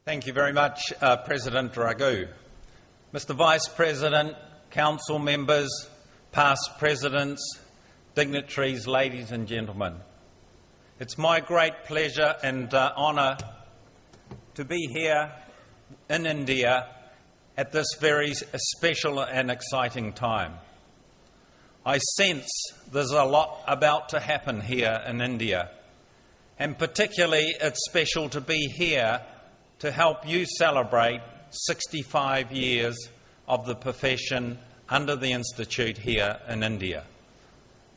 Thank you very much, President Raghu. Mr Vice President, Council members, past presidents, dignitaries, ladies and gentlemen. It's my great pleasure and honour to be here in India at this very special and exciting time. I sense there's a lot about to happen here in India, and particularly it's special to be here to help you celebrate 65 years of the profession under the Institute here in India.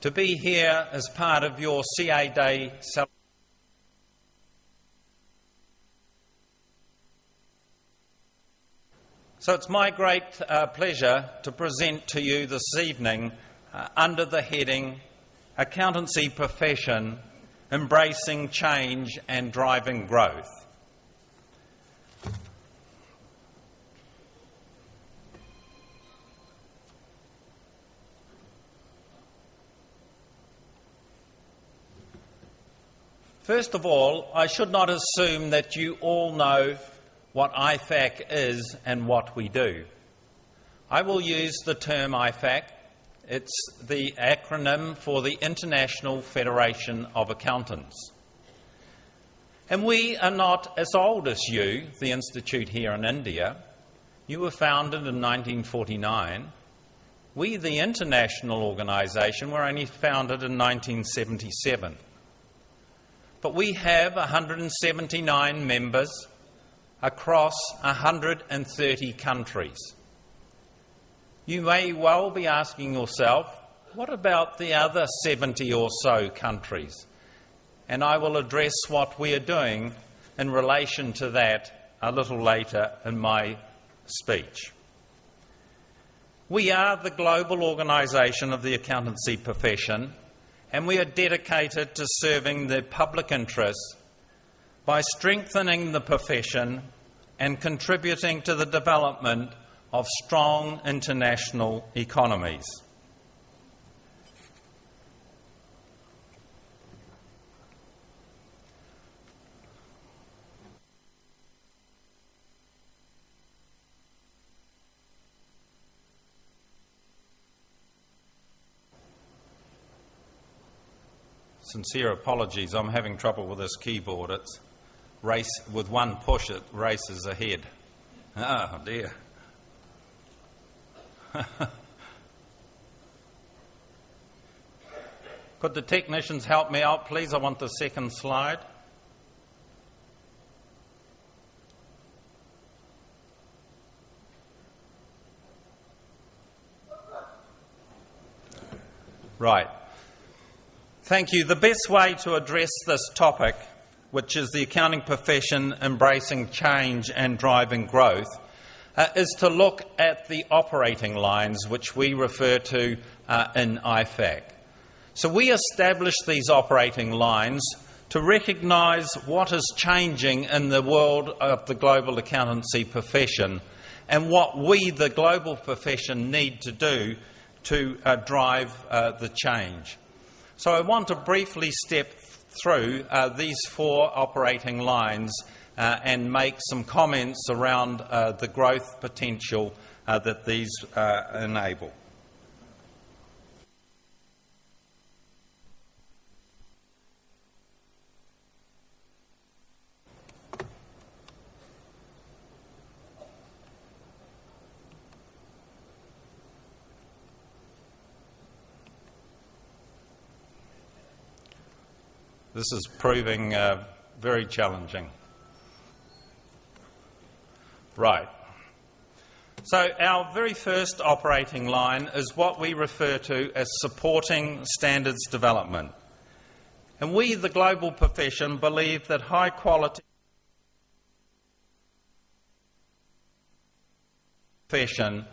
To be here as part of your CA Day celebration. So it's my great pleasure to present to you this evening under the heading Accountancy Profession, Embracing Change and Driving Growth. First of all, I should not assume that you all know what IFAC is and what we do. I will use the term IFAC. It's the acronym for the International Federation of Accountants. And we are not as old as you, the Institute here in India. You were founded in 1949. We, the international organisation, were only founded in 1977. But we have 179 members across 130 countries. You may well be asking yourself, what about the other 70 or so countries? And I will address what we are doing in relation to that a little later in my speech. We are the global organisation of the accountancy profession, and we are dedicated to serving the public interest by strengthening the profession and contributing to the development of strong international economies. Sincere apologies, I'm having trouble with this keyboard. It's race with one push, it races ahead. Oh dear. Could the technicians help me out, please? I want the second slide. Right. Thank you. The best way to address this topic, which is the accounting profession embracing change and driving growth, is to look at the operating lines which we refer to in IFAC. So we establish these operating lines to recognise what is changing in the world of the global accountancy profession and what we, the global profession, need to do to drive the change. So I want to briefly step through these four operating lines and make some comments around the growth potential that these enable. This is proving very challenging. Right. So our very first operating line is what we refer to as supporting standards development. And we, the global profession, believe that high quality profession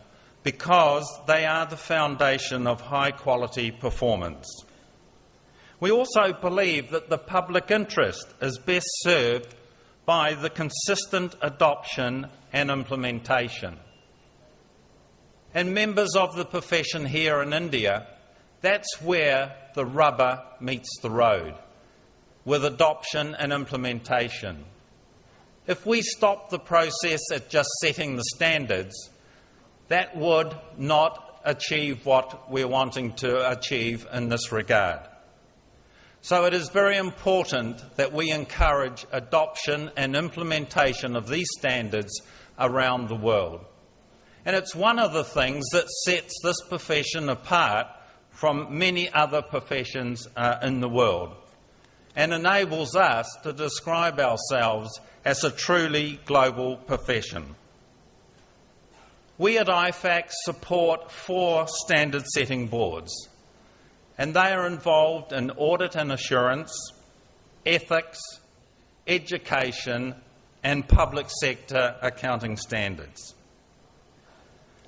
because they are the foundation of high quality performance. We also believe that the public interest is best served by the consistent adoption and implementation. And members of the profession here in India, that's where the rubber meets the road, with adoption and implementation. If we stop the process at just setting the standards, that would not achieve what we're wanting to achieve in this regard. So it is very important that we encourage adoption and implementation of these standards around the world. And it's one of the things that sets this profession apart from many other professions in the world and enables us to describe ourselves as a truly global profession. We at IFAC support 4 standard-setting boards, and they are involved in audit and assurance, ethics, education, and public sector accounting standards.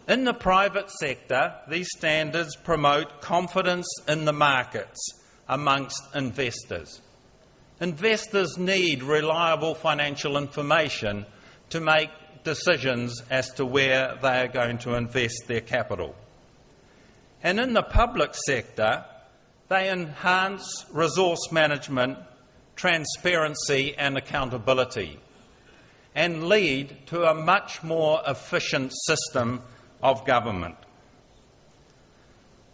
In the private sector, these standards promote confidence in the markets amongst investors. Investors need reliable financial information to make decisions as to where they are going to invest their capital. And in the public sector, they enhance resource management, transparency and accountability, and lead to a much more efficient system of government.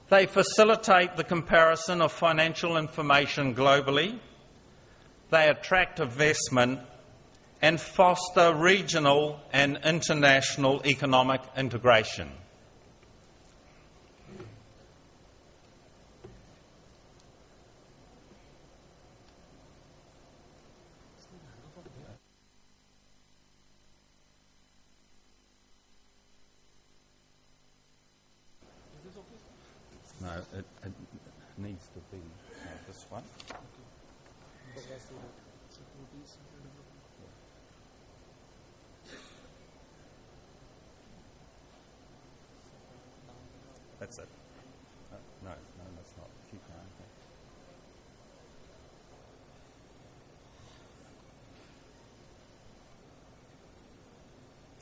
They facilitate the comparison of financial information globally, they attract investment and foster regional and international economic integration. No, it needs to be this one. That's it. No, that's not. Keep going.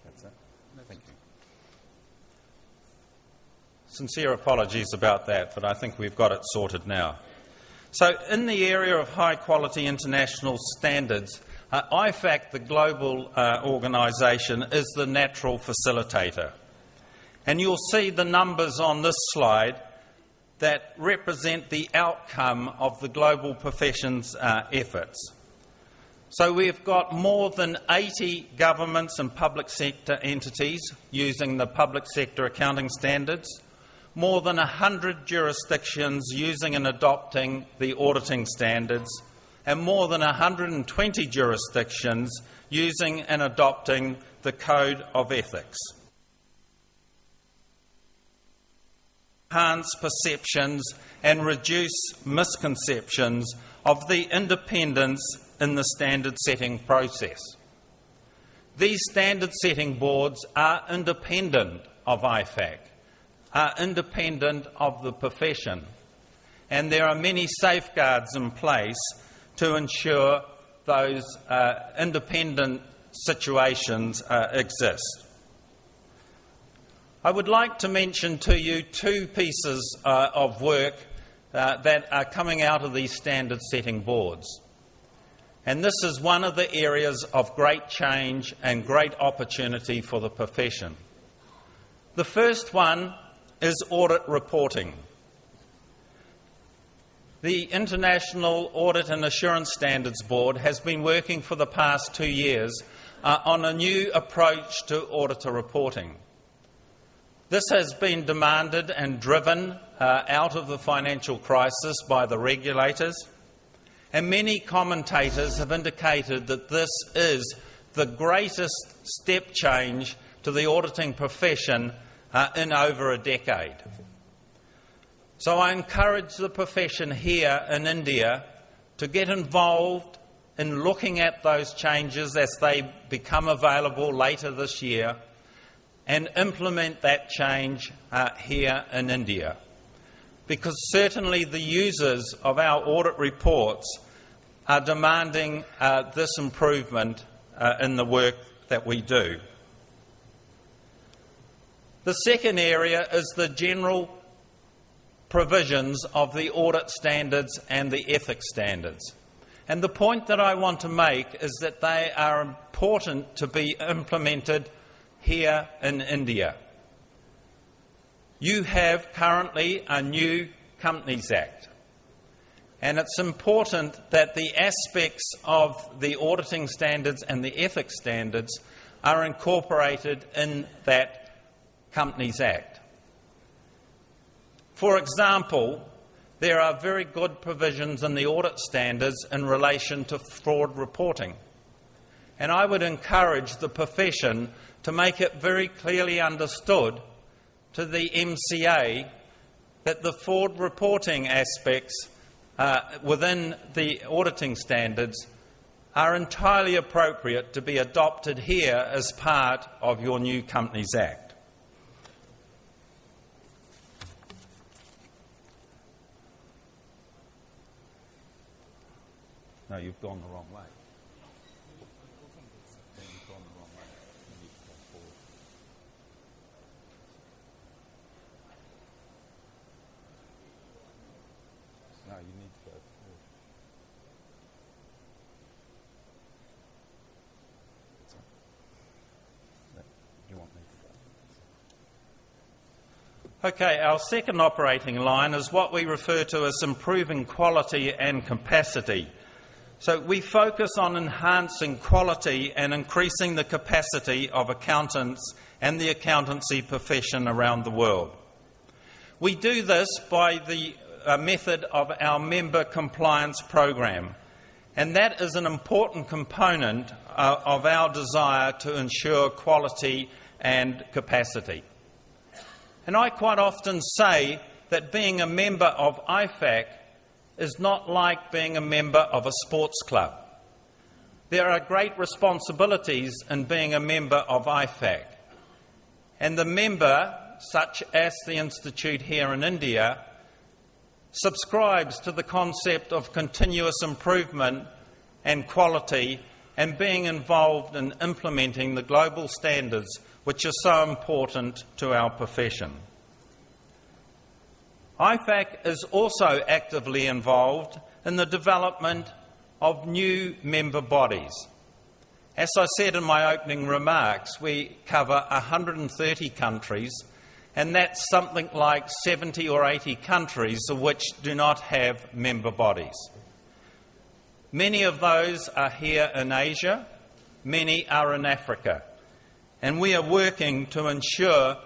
That's it. Thank you. Sincere apologies about that, but I think we've got it sorted now. So in the area of high-quality international standards, IFAC, the global organisation, is the natural facilitator. And you'll see the numbers on this slide that represent the outcome of the global profession's efforts. So we've got more than 80 governments and public sector entities using the public sector accounting standards, more than 100 jurisdictions using and adopting the auditing standards, and more than 120 jurisdictions using and adopting the Code of Ethics. Enhance perceptions and reduce misconceptions of the independence in the standard-setting process. These standard-setting boards are independent of IFAC, are independent of the profession, and there are many safeguards in place to ensure those independent situations exist. I would like to mention to you 2 pieces of work that are coming out of these standard-setting boards. And this is one of the areas of great change and great opportunity for the profession. The first one is audit reporting. The International Audit and Assurance Standards Board has been working for the past 2 years on a new approach to auditor reporting. This has been demanded and driven out of the financial crisis by the regulators, and many commentators have indicated that this is the greatest step change to the auditing profession in over a decade. So I encourage the profession here in India to get involved in looking at those changes as they become available later this year and implement that change here in India. Because certainly the users of our audit reports are demanding this improvement in the work that we do. The second area is the general provisions of the audit standards and the ethics standards. And the point that I want to make is that they are important to be implemented here in India. You have currently a new Companies Act, and it's important that the aspects of the auditing standards and the ethics standards are incorporated in that Companies Act. For example, there are very good provisions in the audit standards in relation to fraud reporting, and I would encourage the profession to make it very clearly understood to the MCA that the fraud reporting aspects within the auditing standards are entirely appropriate to be adopted here as part of your new Companies Act. No, you've gone the wrong way. You've gone the wrong way. You need to go forward. No, you need to go forward. Do you want me to go? Okay, our second operating line is what we refer to as improving quality and capacity. So we focus on enhancing quality and increasing the capacity of accountants and the accountancy profession around the world. We do this by the method of our member compliance program, and that is an important component of our desire to ensure quality and capacity. And I quite often say that being a member of IFAC is not like being a member of a sports club. There are great responsibilities in being a member of IFAC. And the member, such as the Institute here in India, subscribes to the concept of continuous improvement and quality and being involved in implementing the global standards which are so important to our profession. IFAC is also actively involved in the development of new member bodies. As I said in my opening remarks, we cover 130 countries, and that's something like 70 or 80 countries of which do not have member bodies. Many of those are here in Asia, many are in Africa, and we are working to ensure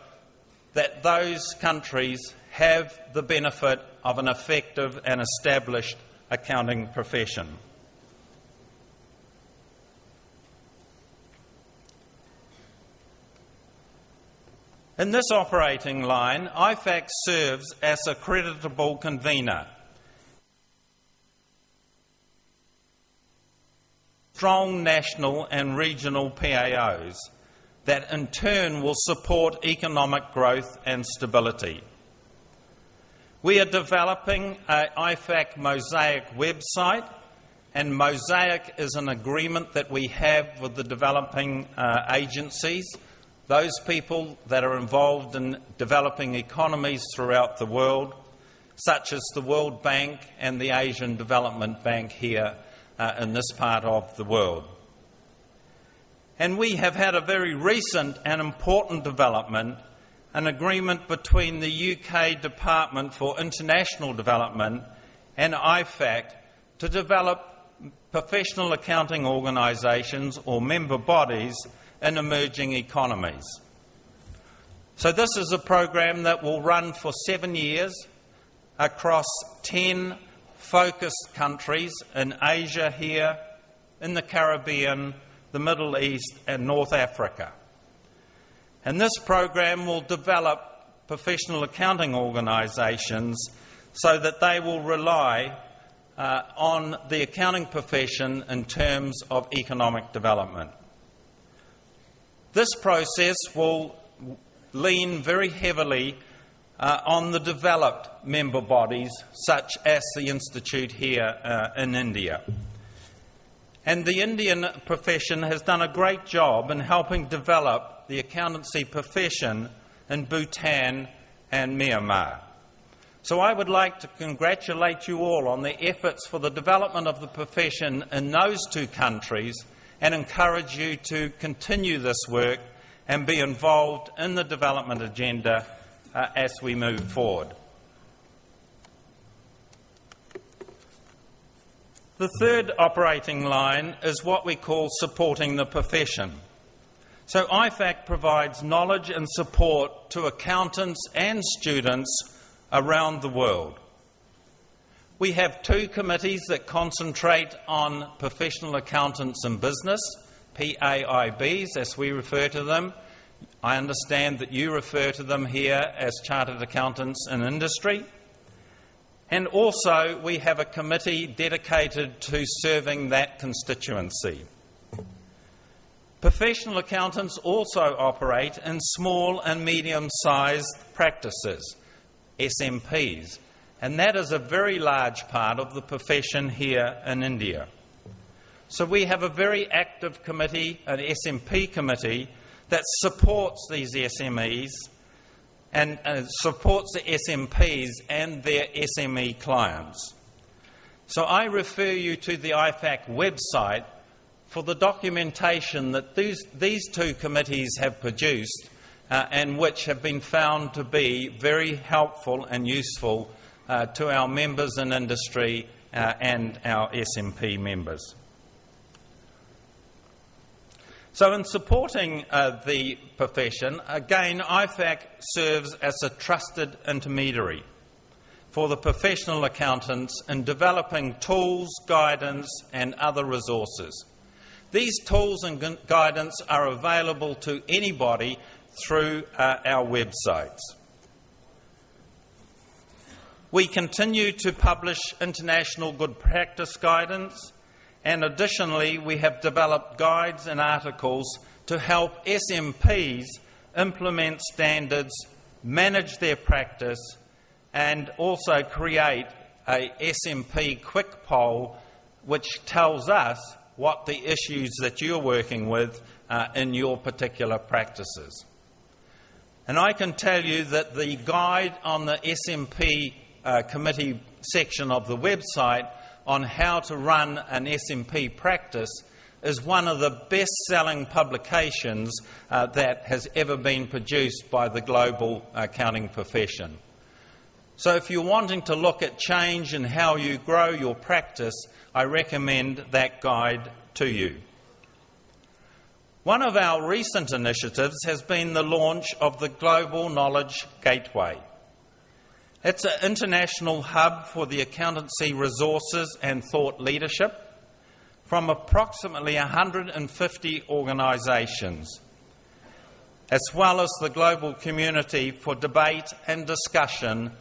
that those countries have the benefit of an effective and established accounting profession. In this operating line, IFAC serves as a creditable convener. Strong national and regional PAOs that in turn will support economic growth and stability. We are developing an IFAC Mosaic website, and Mosaic is an agreement that we have with the developing agencies, those people that are involved in developing economies throughout the world, such as the World Bank and the Asian Development Bank here in this part of the world. And we have had a very recent and important development, an agreement between the UK Department for International Development and IFAC to develop professional accounting organisations or member bodies in emerging economies. So this is a program that will run for 7 years across 10 focused countries in Asia here, in the Caribbean, the Middle East and North Africa. And this program will develop professional accounting organisations so that they will rely on the accounting profession in terms of economic development. This process will lean very heavily on the developed member bodies, such as the Institute here in India. And the Indian profession has done a great job in helping develop the accountancy profession in Bhutan and Myanmar. So I would like to congratulate you all on the efforts for the development of the profession in those two countries and encourage you to continue this work and be involved in the development agenda as we move forward. The third operating line is what we call supporting the profession. So IFAC provides knowledge and support to accountants and students around the world. We have two committees that concentrate on professional accountants in business, PAIBs as we refer to them. I understand that you refer to them here as Chartered Accountants in Industry. And also we have a committee dedicated to serving that constituency. Professional accountants also operate in small and medium-sized practices, SMPs, and that is a very large part of the profession here in India. So we have a very active committee, an SMP committee, that supports these SMEs and supports the SMPs and their SME clients. So I refer you to the IFAC website for the documentation that these two committees have produced and which have been found to be very helpful and useful to our members in industry and our SMP members. So in supporting the profession, again, IFAC serves as a trusted intermediary for the professional accountants in developing tools, guidance and other resources. These tools and guidance are available to anybody through our websites. We continue to publish international good practice guidance, and additionally we have developed guides and articles to help SMPs implement standards, manage their practice, and also create a SMP quick poll which tells us what the issues that you're working with in your particular practices. And I can tell you that the guide on the SMP committee section of the website on how to run an SMP practice is one of the best-selling publications that has ever been produced by the global accounting profession. So if you're wanting to look at change in how you grow your practice, I recommend that guide to you. One of our recent initiatives has been the launch of the Global Knowledge Gateway. It's an international hub for the accountancy resources and thought leadership from approximately 150 organisations, as well as the global community for debate and discussion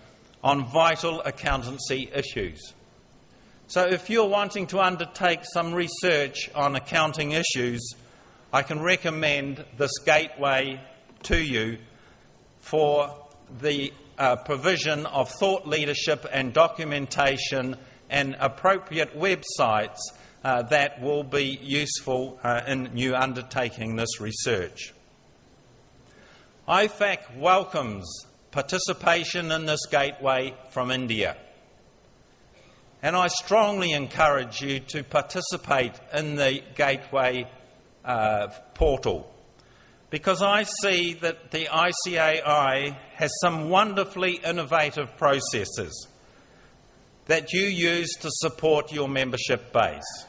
on vital accountancy issues. So if you're wanting to undertake some research on accounting issues, I can recommend this gateway to you for the provision of thought leadership and documentation and appropriate websites that will be useful in you undertaking this research. IFAC welcomes participation in this gateway from India. And I strongly encourage you to participate in the gateway portal, because I see that the ICAI has some wonderfully innovative processes that you use to support your membership base.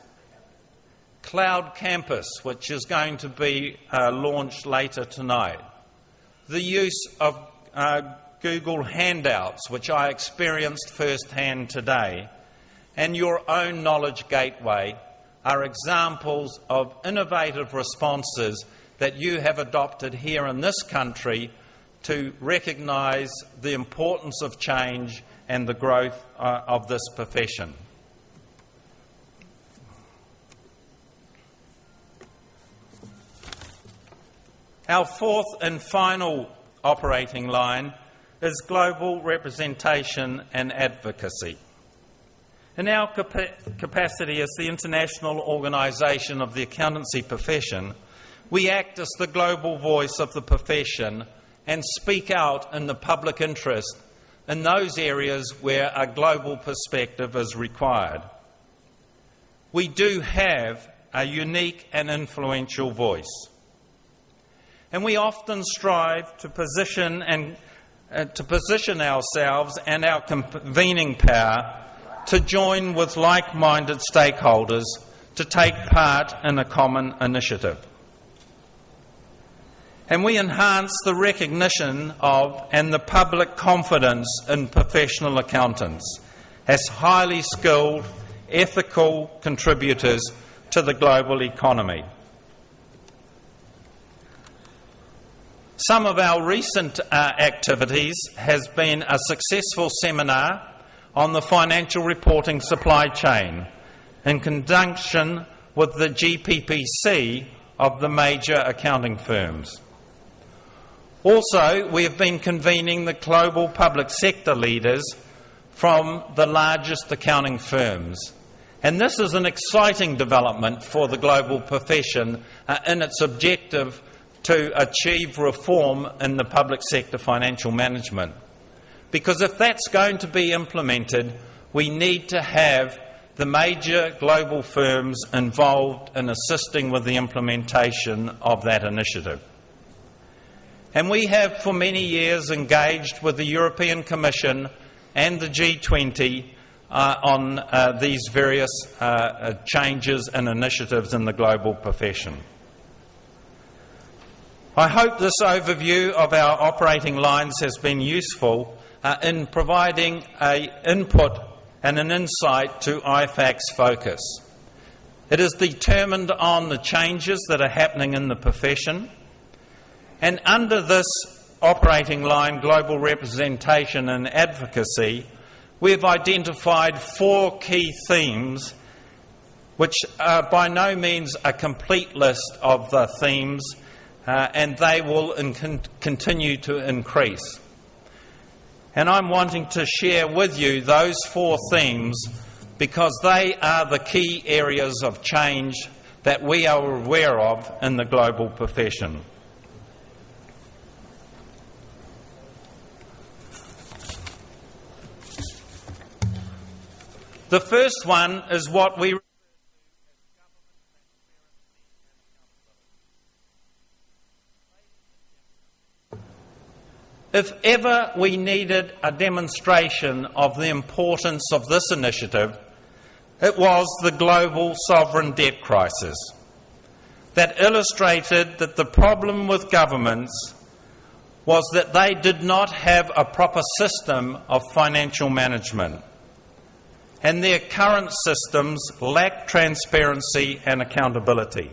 Cloud Campus, which is going to be launched later tonight. The use of Google Handouts, which I experienced firsthand today, and your own Knowledge Gateway are examples of innovative responses that you have adopted here in this country to recognise the importance of change and the growth of this profession. Our fourth and final operating line is global representation and advocacy. In our capacity as the international organisation of the accountancy profession, we act as the global voice of the profession and speak out in the public interest in those areas where a global perspective is required. We do have a unique and influential voice, and we often strive to position ourselves and our convening power to join with like-minded stakeholders to take part in a common initiative. And we enhance the recognition of and the public confidence in professional accountants as highly skilled, ethical contributors to the global economy. Some of our recent activities has been a successful seminar on the financial reporting supply chain in conjunction with the GPPC of the major accounting firms. Also, we have been convening the global public sector leaders from the largest accounting firms. And this is an exciting development for the global profession in its objective to achieve reform in the public sector financial management. Because if that's going to be implemented, we need to have the major global firms involved in assisting with the implementation of that initiative. And we have for many years engaged with the European Commission and the G20 on these various changes and initiatives in the global profession. I hope this overview of our operating lines has been useful in providing an input and an insight to IFAC's focus. It is determined on the changes that are happening in the profession, and under this operating line, global representation and advocacy, we have identified 4 key themes, which are by no means a complete list of the themes, and they will continue to increase. And I'm wanting to share with you those 4 themes because they are the key areas of change that we are aware of in the global profession. The first one is what we refer to as government transparency and accountability. If ever we needed a demonstration of the importance of this initiative, it was the global sovereign debt crisis that illustrated that the problem with governments was that they did not have a proper system of financial management, and their current systems lack transparency and accountability.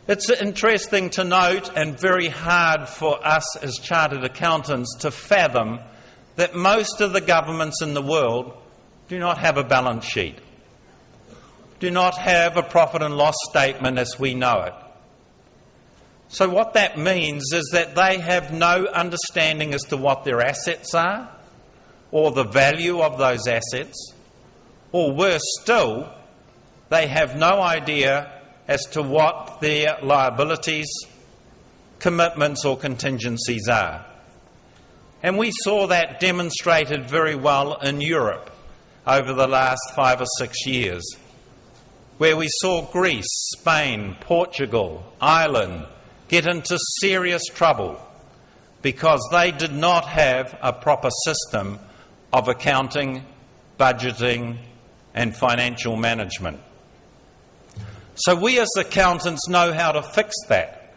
It's interesting to note, and very hard for us as chartered accountants to fathom, that most of the governments in the world do not have a balance sheet, do not have a profit and loss statement as we know it. So what that means is that they have no understanding as to what their assets are, or the value of those assets, or worse still, they have no idea as to what their liabilities, commitments or contingencies are. And we saw that demonstrated very well in Europe over the last 5 or 6 years, where we saw Greece, Spain, Portugal, Ireland get into serious trouble because they did not have a proper system of accounting, budgeting and financial management. So we as accountants know how to fix that.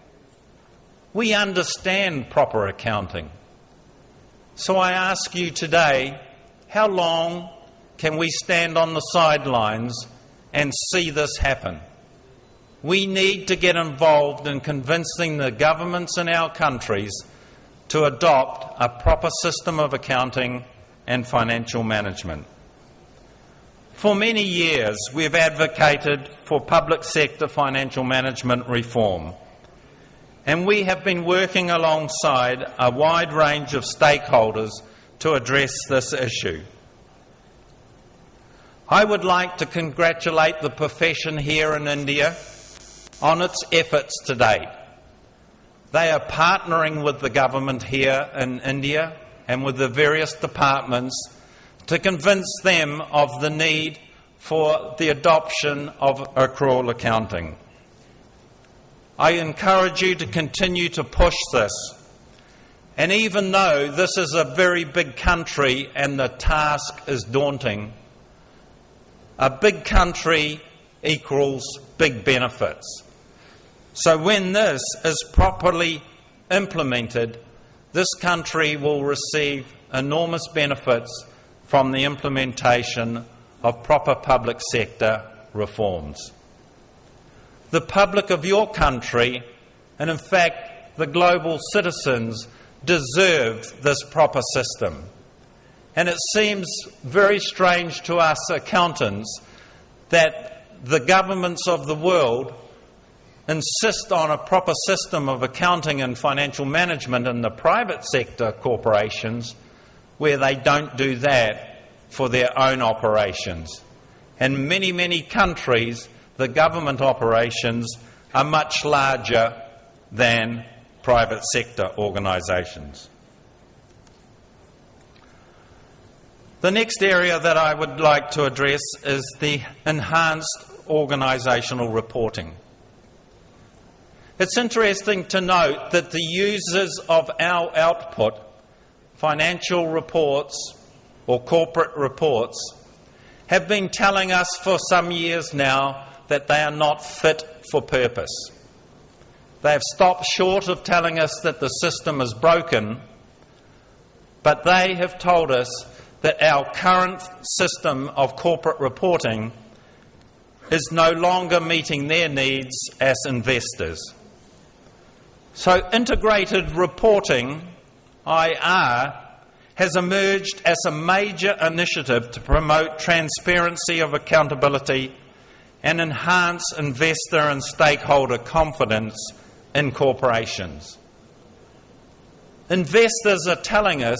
We understand proper accounting. So I ask you today, how long can we stand on the sidelines and see this happen? We need to get involved in convincing the governments in our countries to adopt a proper system of accounting and financial management. For many years, we have advocated for public sector financial management reform, and we have been working alongside a wide range of stakeholders to address this issue. I would like to congratulate the profession here in India on its efforts to date. They are partnering with the government here in India and with the various departments to convince them of the need for the adoption of accrual accounting. I encourage you to continue to push this. And even though this is a very big country and the task is daunting, a big country equals big benefits. So when this is properly implemented, this country will receive enormous benefits from the implementation of proper public sector reforms. The public of your country, and in fact the global citizens, deserve this proper system. And it seems very strange to us accountants that the governments of the world insist on a proper system of accounting and financial management in the private sector corporations, where they don't do that for their own operations. In many, many countries, the government operations are much larger than private sector organisations. The next area that I would like to address is the enhanced organisational reporting. It's interesting to note that the users of our output, financial reports or corporate reports, have been telling us for some years now that they are not fit for purpose. They have stopped short of telling us that the system is broken, but they have told us that our current system of corporate reporting is no longer meeting their needs as investors. So integrated reporting, IR, has emerged as a major initiative to promote transparency of accountability and enhance investor and stakeholder confidence in corporations. Investors are telling us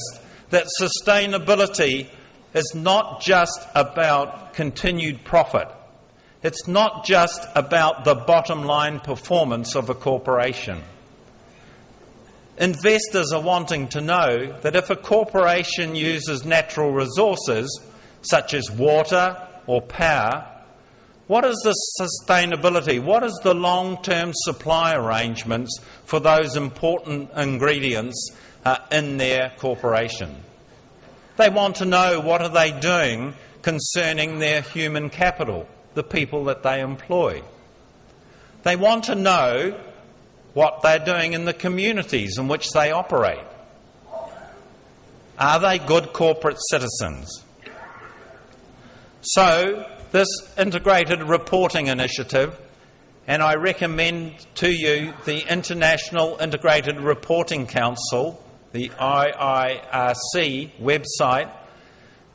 that sustainability is not just about continued profit. It's not just about the bottom line performance of a corporation. Investors are wanting to know that if a corporation uses natural resources, such as water or power, what is the sustainability? What is the long-term supply arrangements for those important ingredients in their corporation? They want to know what are they doing concerning their human capital, the people that they employ. They want to know what they're doing in the communities in which they operate. Are they good corporate citizens? So, this integrated reporting initiative, and I recommend to you the International Integrated Reporting Council, the IIRC website,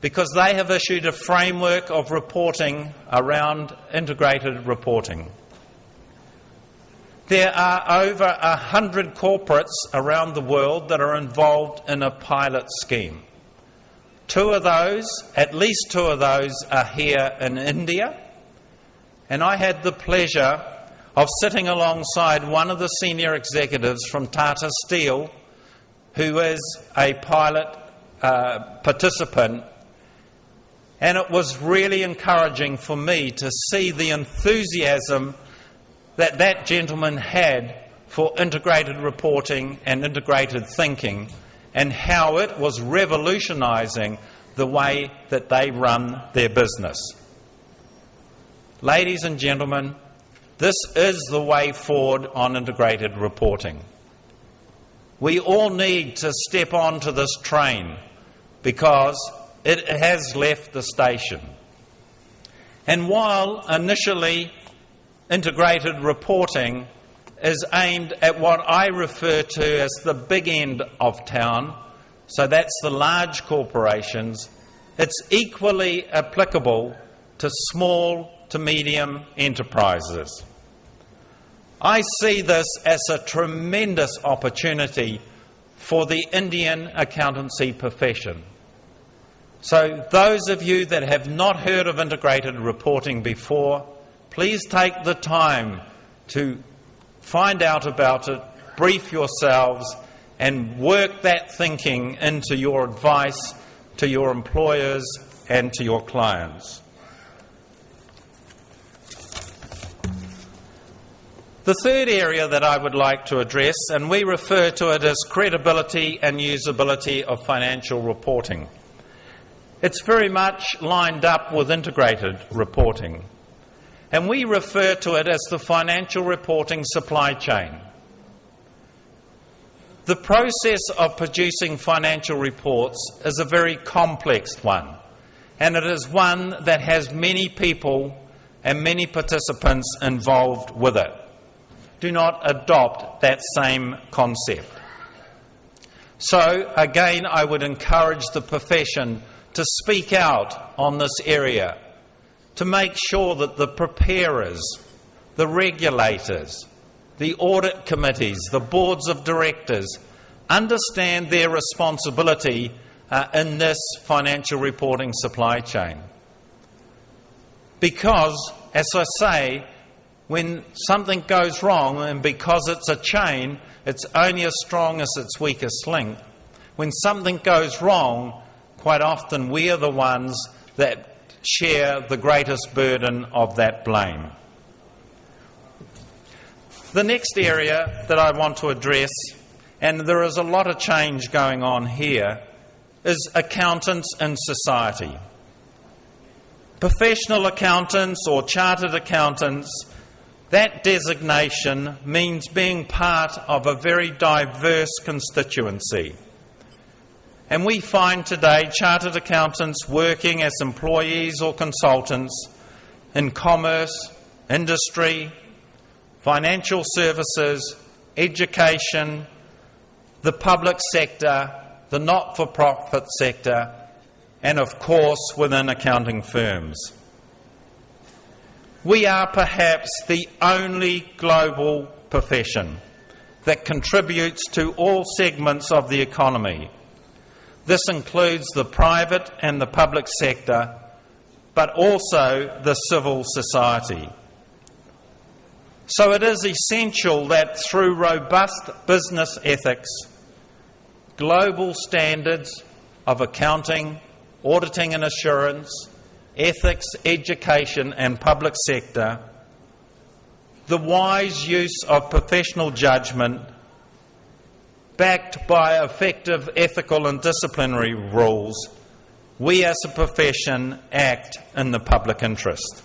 because they have issued a framework of reporting around integrated reporting. There are over 100 corporates around the world that are involved in a pilot scheme. At least two of those are here in India, and I had the pleasure of sitting alongside one of the senior executives from Tata Steel, who is a pilot participant, and it was really encouraging for me to see the enthusiasm that that gentleman had for integrated reporting and integrated thinking, and how it was revolutionising the way that they run their business. Ladies and gentlemen, this is the way forward on integrated reporting. We all need to step onto this train because it has left the station. And while initially integrated reporting is aimed at what I refer to as the big end of town, so that's the large corporations, it's equally applicable to small to medium enterprises. I see this as a tremendous opportunity for the Indian accountancy profession. So those of you that have not heard of integrated reporting before, please take the time to find out about it, brief yourselves, and work that thinking into your advice to your employers and to your clients. The third area that I would like to address, and we refer to it as credibility and usability of financial reporting. It's very much lined up with integrated reporting, and we refer to it as the financial reporting supply chain. The process of producing financial reports is a very complex one, and it is one that has many people and many participants involved with it. Do not adopt that same concept. So, again, I would encourage the profession to speak out on this area, to make sure that the preparers, the regulators, the audit committees, the boards of directors understand their responsibility in this financial reporting supply chain. Because, as I say, when something goes wrong, and because it's a chain, it's only as strong as its weakest link. When something goes wrong, quite often we are the ones that share the greatest burden of that blame. The next area that I want to address, and there is a lot of change going on here, is accountants in society. Professional accountants or chartered accountants, that designation means being part of a very diverse constituency. And we find today chartered accountants working as employees or consultants in commerce, industry, financial services, education, the public sector, the not-for-profit sector, and of course within accounting firms. We are perhaps the only global profession that contributes to all segments of the economy. This includes the private and the public sector, but also the civil society. So it is essential that through robust business ethics, global standards of accounting, auditing and assurance, ethics, education and public sector, the wise use of professional judgment, backed by effective ethical and disciplinary rules, we as a profession act in the public interest.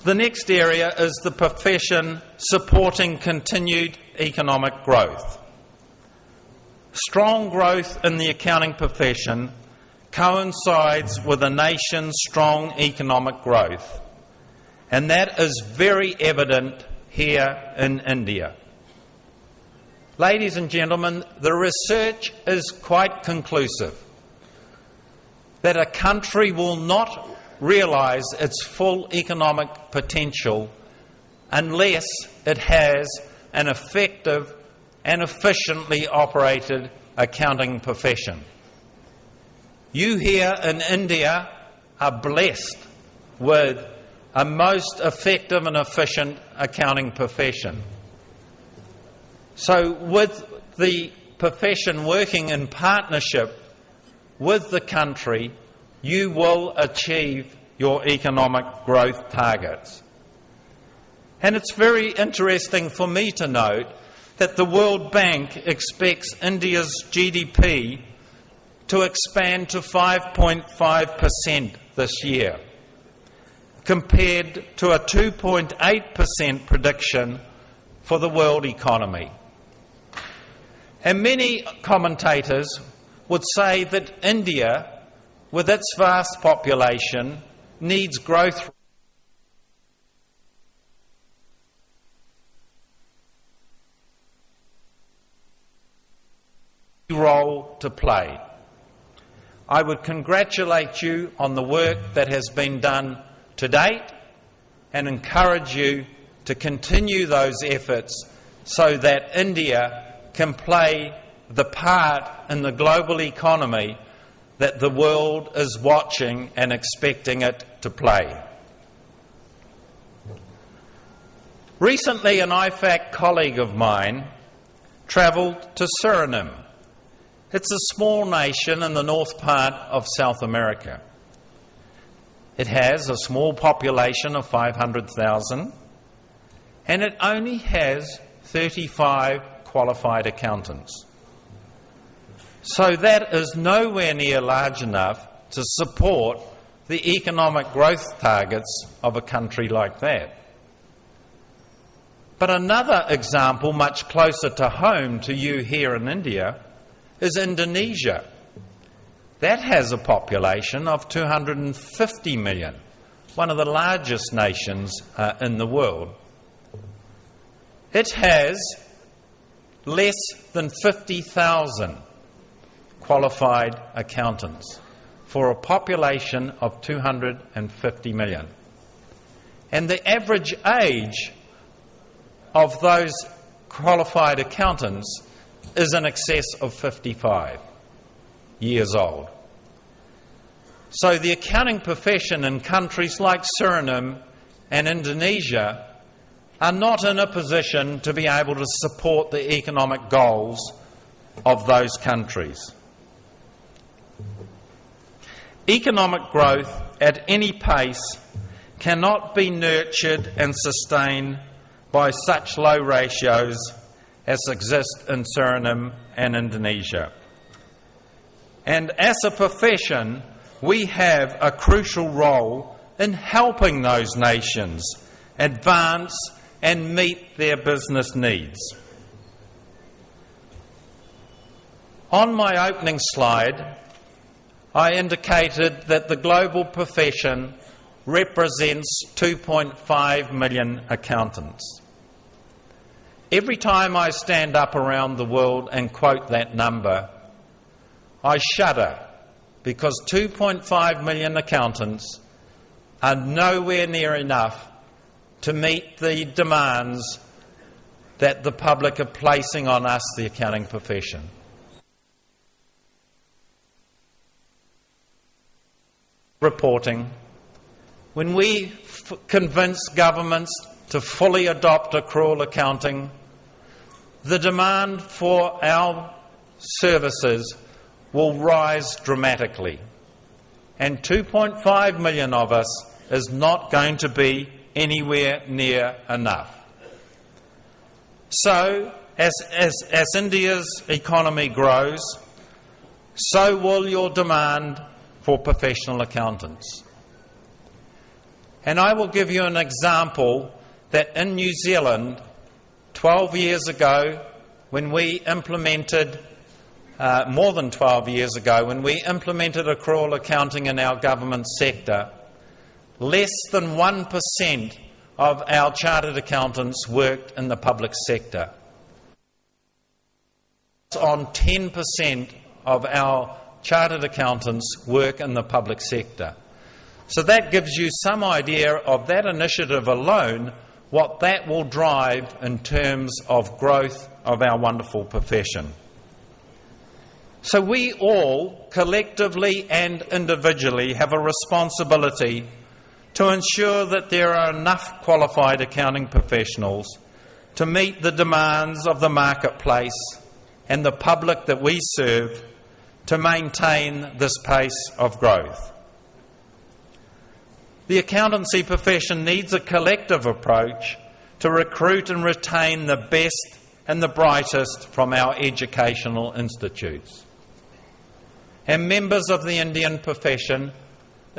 The next area is the profession supporting continued economic growth. Strong growth in the accounting profession coincides with a nation's strong economic growth, and that is very evident here in India. Ladies and gentlemen, the research is quite conclusive that a country will not realise its full economic potential unless it has an effective and efficiently operated accounting profession. You here in India are blessed with a most effective and efficient accounting profession. So with the profession working in partnership with the country, you will achieve your economic growth targets. And it's very interesting for me to note that the World Bank expects India's GDP to expand to 5.5% this year, compared to a 2.8% prediction for the world economy. And many commentators would say that India, with its vast population, needs growth role to play. I would congratulate you on the work that has been done to date and encourage you to continue those efforts so that India can play the part in the global economy that the world is watching and expecting it to play. Recently, an IFAC colleague of mine travelled to Suriname. It's a small nation in the north part of South America. It has a small population of 500,000, and it only has 35 qualified accountants. So that is nowhere near large enough to support the economic growth targets of a country like that. But another example, much closer to home to you here in India, is Indonesia. That has a population of 250 million, one of the largest nations in the world. It has less than 50,000 qualified accountants for a population of 250 million. And the average age of those qualified accountants is in excess of 55 years old. So the accounting profession in countries like Suriname and Indonesia are not in a position to be able to support the economic goals of those countries. Economic growth at any pace cannot be nurtured and sustained by such low ratios as exist in Suriname and Indonesia. And as a profession, we have a crucial role in helping those nations advance and meet their business needs. On my opening slide, I indicated that the global profession represents 2.5 million accountants. Every time I stand up around the world and quote that number, I shudder, because 2.5 million accountants are nowhere near enough to meet the demands that the public are placing on us, the accounting profession. Reporting. When we convince governments to fully adopt accrual accounting, the demand for our services will rise dramatically. And 2.5 million of us is not going to be anywhere near enough. So, as India's economy grows, so will your demand for professional accountants. And I will give you an example that in New Zealand, 12 years ago, when we implemented, more than 12 years ago, when we implemented accrual accounting in our government sector, less than 1% of our chartered accountants worked in the public sector. On 10% of our chartered accountants work in the public sector. So that gives you some idea of that initiative alone, what that will drive in terms of growth of our wonderful profession. So we all, collectively and individually, have a responsibility to ensure that there are enough qualified accounting professionals to meet the demands of the marketplace and the public that we serve to maintain this pace of growth. The accountancy profession needs a collective approach to recruit and retain the best and the brightest from our educational institutes. And members of the Indian profession,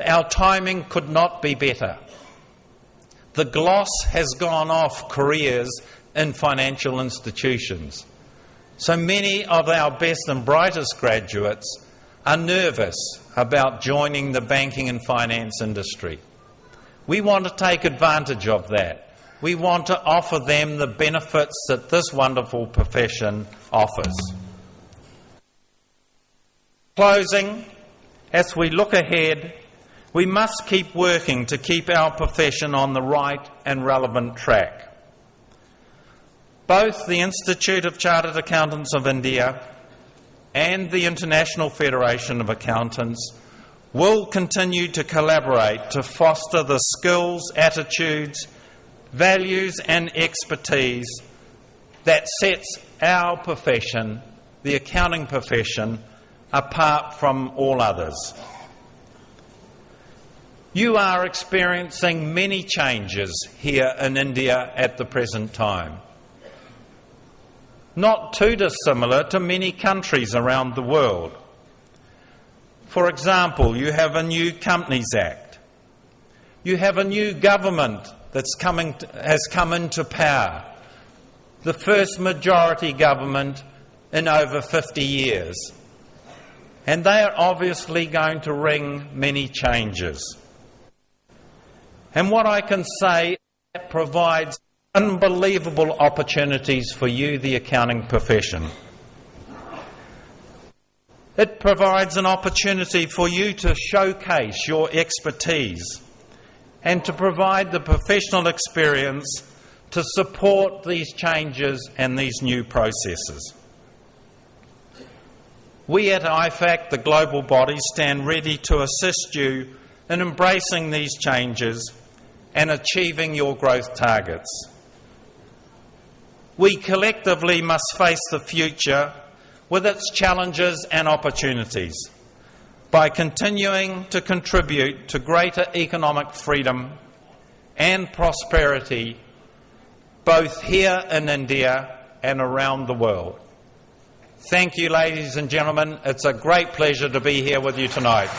our timing could not be better. The gloss has gone off careers in financial institutions. So many of our best and brightest graduates are nervous about joining the banking and finance industry. We want to take advantage of that. We want to offer them the benefits that this wonderful profession offers. Closing, as we look ahead, we must keep working to keep our profession on the right and relevant track. Both the Institute of Chartered Accountants of India and the International Federation of Accountants will continue to collaborate to foster the skills, attitudes values and expertise that sets our profession, the accounting profession, apart from all others. You are experiencing many changes here in India at the present time, not too dissimilar to many countries around the world. For example, you have a new Companies Act. You have a new government has come into power, the first majority government in over 50 years. And they are obviously going to bring many changes. And what I can say, it provides unbelievable opportunities for you, the accounting profession. It provides an opportunity for you to showcase your expertise and to provide the professional experience to support these changes and these new processes. We at IFAC, the global body, stand ready to assist you in embracing these changes and achieving your growth targets. We collectively must face the future with its challenges and opportunities by continuing to contribute to greater economic freedom and prosperity both here in India and around the world. Thank you, ladies and gentlemen. It's a great pleasure to be here with you tonight.